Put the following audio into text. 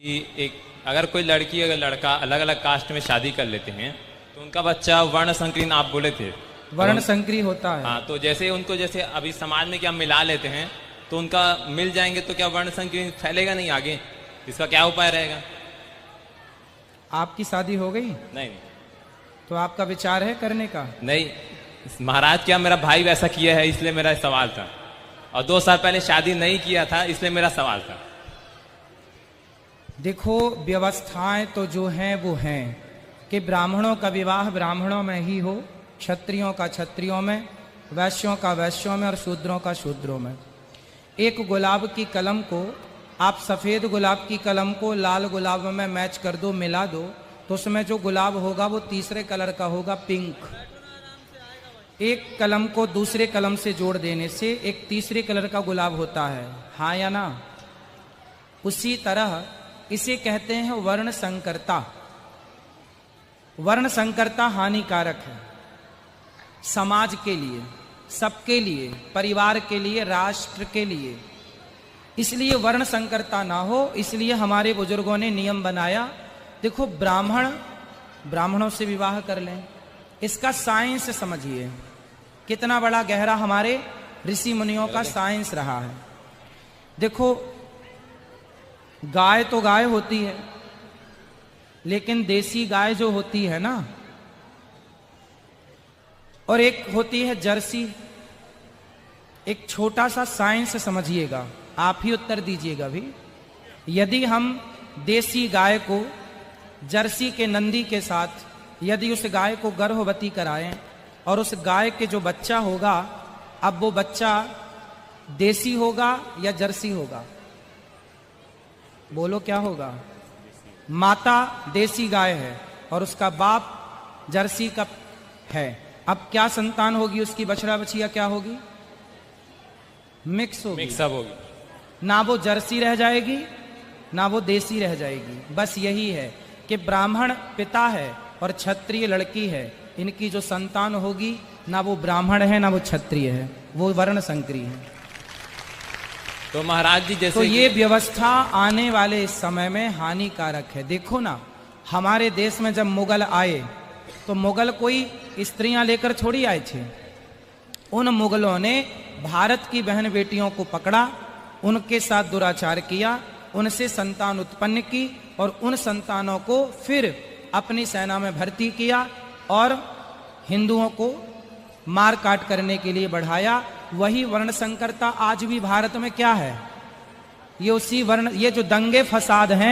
कि एक अगर कोई लड़की अगर लड़का अलग अलग कास्ट में शादी कर लेते हैं तो उनका बच्चा वर्ण संकरीन आप बोले थे वर्ण संकरी होता है। हाँ, तो जैसे उनको जैसे अभी समाज में क्या मिला लेते हैं तो उनका मिल जाएंगे तो क्या वर्ण संकरीन फैलेगा नहीं आगे? इसका क्या उपाय रहेगा? आपकी शादी हो गई? नहीं तो आपका विचार है करने का? नहीं महाराज, क्या मेरा भाई वैसा किया है इसलिए मेरा सवाल था, और 2 साल पहले शादी नहीं किया था इसलिए मेरा सवाल था। देखो, व्यवस्थाएं तो जो हैं वो हैं कि ब्राह्मणों का विवाह ब्राह्मणों में ही हो, क्षत्रियों का क्षत्रियों में, वैश्यों का वैश्यों में और शूद्रों का शूद्रों में। एक गुलाब की कलम को आप सफ़ेद गुलाब की कलम को लाल गुलाब में मैच कर दो, मिला दो, तो उसमें जो गुलाब होगा वो तीसरे कलर का होगा, पिंक। एक कलम को दूसरे कलम से जोड़ देने से एक तीसरे कलर का गुलाब होता है, हाँ या ना? उसी तरह इसे कहते हैं वर्ण संकरता। वर्ण संकरता हानिकारक है समाज के लिए, सबके लिए, परिवार के लिए, राष्ट्र के लिए। इसलिए वर्ण संकरता ना हो, इसलिए हमारे बुजुर्गों ने नियम बनाया। देखो, ब्राह्मणों से विवाह कर लें, इसका साइंस समझिए कितना बड़ा गहरा हमारे ऋषि मुनियों का साइंस रहा है। देखो, गाय तो गाय होती है, लेकिन देसी गाय जो होती है ना, और एक होती है जर्सी। एक छोटा सा साइंस समझिएगा, आप ही उत्तर दीजिएगा भी। यदि हम देसी गाय को जर्सी के नंदी के साथ यदि उस गाय को गर्भवती कराएं और उस गाय के जो बच्चा होगा, अब वो बच्चा देसी होगा या जर्सी होगा? बोलो क्या होगा? माता देसी गाय है और उसका बाप जर्सी का है। अब क्या संतान होगी उसकी? बछड़ा बछिया क्या होगी? मिक्स होगी, मिक्सअप होगी। ना वो जर्सी रह जाएगी ना वो देसी रह जाएगी। बस यही है कि ब्राह्मण पिता है और क्षत्रिय लड़की है, इनकी जो संतान होगी ना वो ब्राह्मण है ना वो क्षत्रिय है, वो वर्ण संकरी है। तो महाराज जी, जैसे तो ये व्यवस्था आने वाले समय में हानिकारक है। देखो ना, हमारे देश में जब मुगल आए तो मुगल कोई स्त्रियां लेकर थोड़ी आए थे। उन मुगलों ने भारत की बहन बेटियों को पकड़ा, उनके साथ दुराचार किया, उनसे संतान उत्पन्न की और उन संतानों को फिर अपनी सेना में भर्ती किया और हिंदुओं को मार काट करने के लिए बढ़ाया। वही वर्ण संकरता आज भी भारत में क्या है? ये उसी वर्ण, ये जो दंगे फसाद हैं